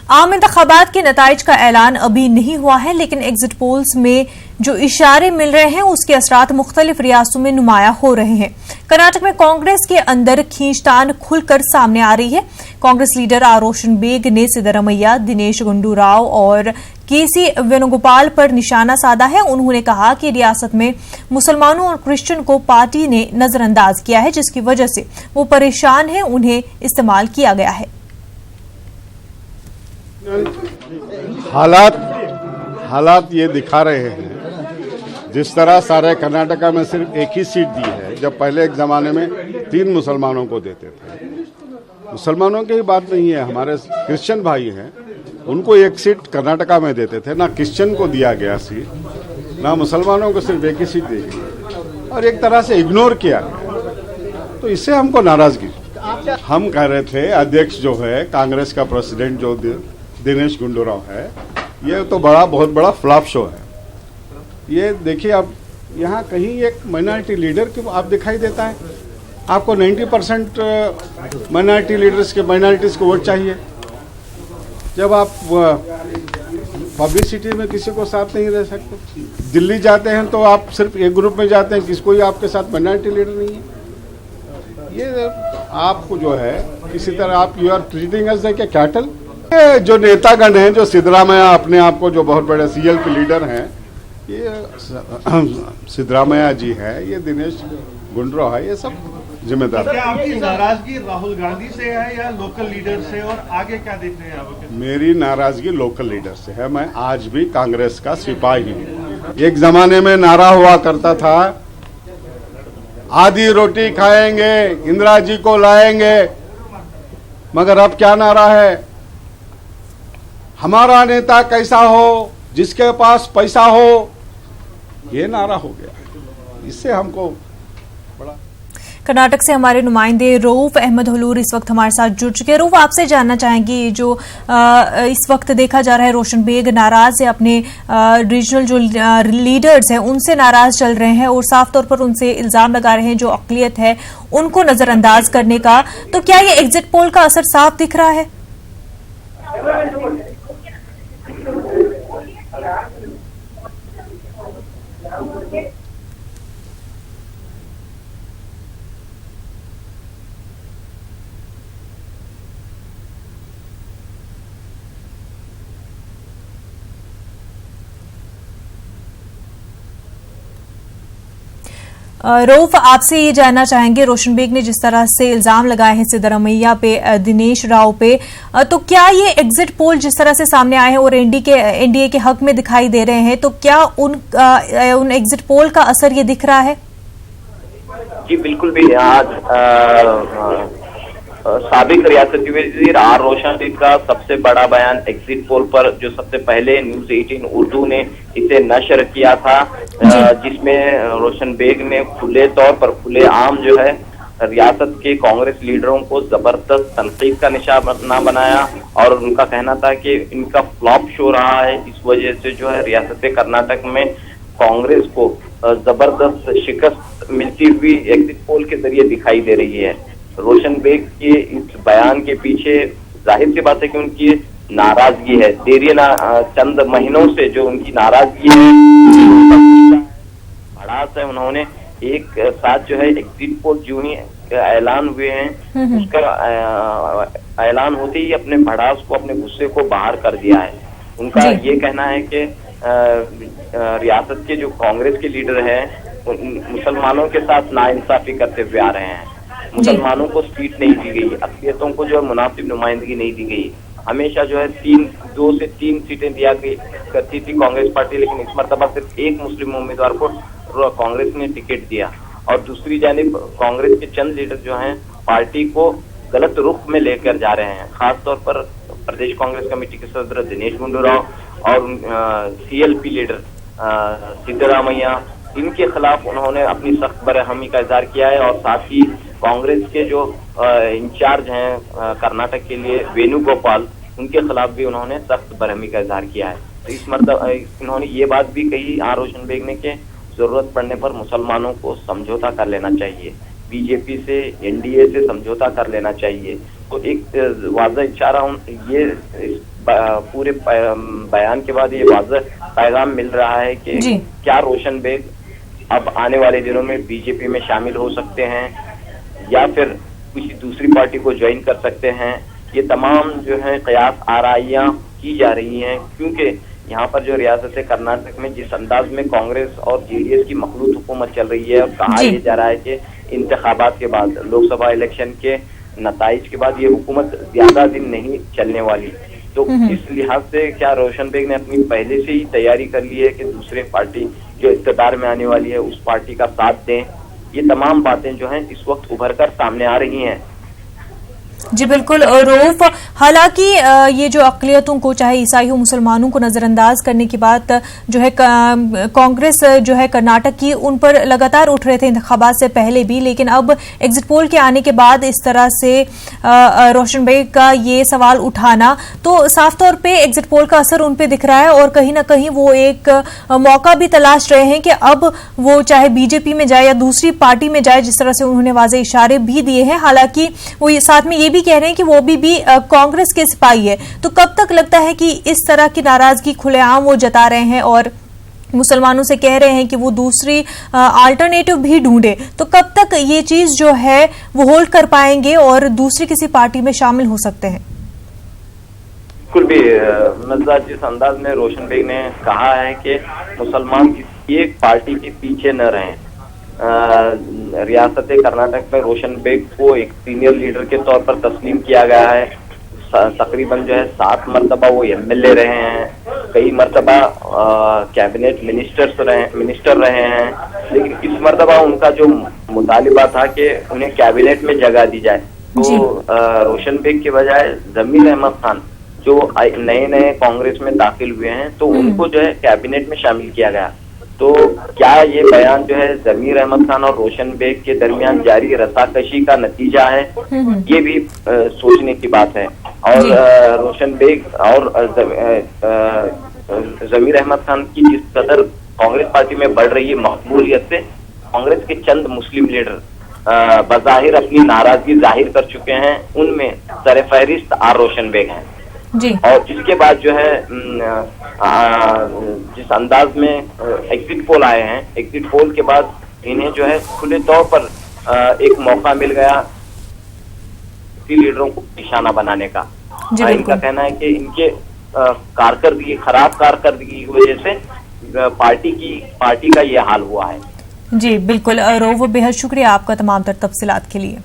आम इंतखाबात के नताइज का ऐलान अभी नहीं हुआ है, लेकिन एग्जिट पोल्स में जो इशारे मिल रहे हैं उसके असरात मुख्तलिफ रियासतों में नुमाया हो रहे हैं। कर्नाटक में कांग्रेस के अंदर खींचतान खुलकर सामने आ रही है। कांग्रेस लीडर आर रोशन बेग ने सिद्धरामैया, दिनेश गुंडूराव और केसी वेणुगोपाल पर निशाना साधा है। उन्होंने कहा कि रियासत में मुसलमानों और क्रिश्चियन को पार्टी ने नजरअंदाज किया है, जिसकी वजह से वो परेशान हैं, उन्हें इस्तेमाल किया गया है। हालात ये दिखा रहे हैं, जिस तरह सारे कर्नाटका में सिर्फ एक ही सीट दी है, जब पहले एक जमाने में 3 मुसलमानों को देते थे। मुसलमानों की ही बात नहीं है, हमारे क्रिश्चियन भाई हैं, उनको एक सीट कर्नाटका में देते थे। ना क्रिश्चियन को दिया गया सीट, ना मुसलमानों को सिर्फ एक ही सीट दी गई और एक तरह से इग्नोर किया गया। तो इससे हमको नाराजगी। हम कह रहे थे अध्यक्ष जो है कांग्रेस का प्रेसिडेंट जो दिनेश गुंडूराव है, ये तो बहुत बड़ा फ्लॉप शो है। ये देखिए, अब यहाँ कहीं एक माइनॉरिटी लीडर की आप दिखाई देता है। आपको 90% माइनॉरिटी लीडर्स के माइनॉरिटीज को वोट चाहिए। जब आप पब्लिसिटी में किसी को साथ नहीं रह सकते, दिल्ली जाते हैं तो आप सिर्फ एक ग्रुप में जाते हैं, किसी कोई आपके साथ माइनॉरिटी लीडर नहीं है। ये आपको जो है किसी तरह आप you are treating as like a cattle. जो नेतागण हैं, जो सिद्धरामैया अपने आप को जो बहुत बड़े सीएलपी लीडर हैं, ये सिद्धरामैया जी है, ये दिनेश गुंडूराव है, ये सब जिम्मेदार। क्या आपकी नाराजगी राहुल गांधी से है या लोकल लीडर से, और आगे क्या देख रहे हैं आप? मेरी नाराजगी लोकल लीडर से है। मैं आज भी कांग्रेस का सिपाही हूँ। एक जमाने में नारा हुआ करता था, आधी रोटी खाएंगे, इंदिरा जी को लाएंगे, मगर अब क्या नारा है? हमारा नेता कैसा हो, जिसके पास पैसा हो, ये नारा हो गया। इससे हमको बड़ा। कर्नाटक से हमारे नुमाइंदे रऊफ अहमद हलूर इस वक्त हमारे साथ जुड़ चुके हैं। रऊफ, आपसे जानना चाहेंगे, जो इस वक्त देखा जा रहा है रोशन बेग नाराज है, अपने रीजनल जो लीडर्स हैं उनसे नाराज चल रहे हैं और साफ तौर पर उनसे इल्जाम लगा रहे हैं जो अक़लियत है उनको नजरअंदाज करने का। तो क्या ये एग्जिट पोल का असर साफ दिख रहा है? रऊफ, आपसे ये जानना चाहेंगे, रोशन बेग ने जिस तरह से इल्जाम लगाए हैं सिद्धरामैया पे, दिनेश राव पे, तो क्या ये एग्जिट पोल जिस तरह से सामने आए हैं और एनडीए के हक में दिखाई दे रहे हैं, तो क्या उन एग्जिट पोल का असर ये दिख रहा है? जी बिल्कुल भी। आज साबिक रियासती वज़ीर आर रोशन बेग का सबसे बड़ा बयान एग्जिट पोल पर, जो सबसे पहले न्यूज़ 18 उर्दू ने इसे नशर किया था, जिसमें रोशन बेग ने खुले तौर पर, खुलेआम जो है, रियासत के कांग्रेस लीडरों को जबरदस्त तनकीद का निशाना बनाया और उनका कहना था कि इनका फ्लॉप शो रहा है। इस वजह से जो है रियासत कर्नाटक में कांग्रेस को जबरदस्त शिकस्त मिलती हुई एग्जिट पोल के जरिए दिखाई दे रही है। रोशन बेग के इस बयान के पीछे जाहिर सी बात है कि उनकी नाराजगी है। देरी चंद महीनों से जो उनकी नाराजगी है, भड़ास है। उन्होंने एक साथ जो है एग्जिट पोल जो ही ऐलान हुए हैं, उसका ऐलान होते ही अपने भड़ास को, अपने गुस्से को बाहर कर दिया है। उनका ये कहना है कि रियासत के जो कांग्रेस के लीडर हैं, मुसलमानों के साथ नाइंसाफी करते हुए आ रहे हैं। मुसलमानों को सीट नहीं दी गई, अक़लियतों को जो है मुनासिब नुमाइंदगी नहीं दी गई। हमेशा जो है 2 से 3 सीटें दिया करती थी कांग्रेस पार्टी, लेकिन इस मरतबा सिर्फ एक मुस्लिम उम्मीदवार को कांग्रेस ने टिकट दिया। और दूसरी जानिब कांग्रेस के चंद लीडर जो हैं पार्टी को गलत रुख में लेकर जा रहे हैं। खासतौर पर प्रदेश कांग्रेस कमेटी के सदर दिनेश गुंडूराव और सीएलपी लीडर सिद्धरामैया, इनके खिलाफ उन्होंने अपनी सख्त बरहमी का इजहार किया है। और साथ ही कांग्रेस के जो इंचार्ज हैं कर्नाटक के लिए वेणुगोपाल, उनके खिलाफ भी उन्होंने सख्त बरहमी का इजहार किया है। तो इस मरतबा इन्होंने ये बात भी कही आर रोशन बेग ने कि जरूरत पड़ने पर मुसलमानों को समझौता कर लेना चाहिए, बीजेपी से, एनडीए से समझौता कर लेना चाहिए। तो एक वाज़ह इशारा ये इस पूरे बयान के बाद ये वाज़ह पैगाम मिल रहा है कि क्या रोशन बेग अब आने वाले दिनों में बीजेपी में शामिल हो सकते हैं या फिर किसी दूसरी पार्टी को ज्वाइन कर सकते हैं। ये तमाम जो है कयास आराइयां की जा रही हैं, क्योंकि यहाँ पर जो रियासत कर्नाटक में जिस अंदाज में कांग्रेस और जेडीएस की मखलूत हुकूमत चल रही है और कहा यह जा रहा है कि इंतखाबात के बाद, लोकसभा इलेक्शन के नताइज के बाद ये हुकूमत ज्यादा दिन नहीं चलने वाली। तो इस लिहाज से क्या रोशन बेग ने अपनी पहले से ही तैयारी कर ली है कि दूसरे पार्टी जो इक़्तिदार में आने वाली है उस पार्टी का साथ दें? ये तमाम बातें जो हैं इस वक्त उभर कर सामने आ रही हैं। जी बिल्कुल रऊफ, हालांकि ये जो अक़लियतों को, चाहे ईसाई हो मुसलमानों को नजरअंदाज करने की बात जो है कांग्रेस जो है कर्नाटक की, उन पर लगातार उठ रहे थे इंतखाबात से पहले भी, लेकिन अब एग्जिट पोल के आने के बाद इस तरह से रोशन बेग का ये सवाल उठाना, तो साफ तौर पे एग्जिट पोल का असर उन पे दिख रहा है और कहीं ना कहीं वो एक मौका भी तलाश रहे हैं कि अब वो चाहे बीजेपी में जाए या दूसरी पार्टी में जाए, जिस तरह से उन्होंने वाज़े इशारे भी दिए हैं। हालांकि वो ये साथ में ये भी कह रहे हैं कि वो भी कांग्रेस के सिपाही है। तो कब तक लगता है कि इस तरह की नाराजगी खुलेआम वो जता रहे हैं और मुसलमानों से कह रहे हैं कि वो दूसरी अल्टरनेटिव भी ढूंढे, तो कब तक ये चीज जो है वो होल्ड कर पाएंगे और दूसरी किसी पार्टी में शामिल हो सकते हैं? बिल्कुल भी मिर्जा, जिस अंदाज में रोशन बेग ने कहा है कि मुसलमान किसी एक पार्टी के पीछे न रहें, रियासत कर्नाटक में रोशन बेग को एक सीनियर लीडर के तौर पर तस्लीम किया गया है। तकरीबन जो है 7 मरतबा वो एमएलए रहे हैं, कई मरतबा कैबिनेट मिनिस्टर रहे हैं, लेकिन इस मरतबा उनका जो मुतालिबा था कि उन्हें कैबिनेट में जगह दी जाए, तो रोशन बेग के बजाय जमीर अहमद खान जो नए कांग्रेस में दाखिल हुए हैं, तो उनको जो है कैबिनेट में शामिल किया गया। तो क्या ये बयान जो है जमीर अहमद खान और रोशन बेग के दरमियान जारी रसाकशी का नतीजा है? ये भी सोचने की बात है। और रोशन बेग और जमीर अहमद खान की जिस कदर कांग्रेस पार्टी में बढ़ रही है मकबूलियत से, कांग्रेस के चंद मुस्लिम लीडर बज़ाहिर अपनी नाराजगी जाहिर कर चुके हैं, उनमें सरफहरिस्त आर रोशन बेग हैं। और इसके बाद जो है जिस अंदाज में एग्जिट पोल आए हैं, एग्जिट पोल के बाद इन्हें जो है खुले तौर पर एक मौका मिल गया लीडरों को निशाना बनाने का। इनका कहना है कि इनके खराब कारकर्दगी की वजह से पार्टी का ये हाल हुआ है। जी बिल्कुल रऊफ, बेहद शुक्रिया आपका तमाम तर तफसीलात के लिए।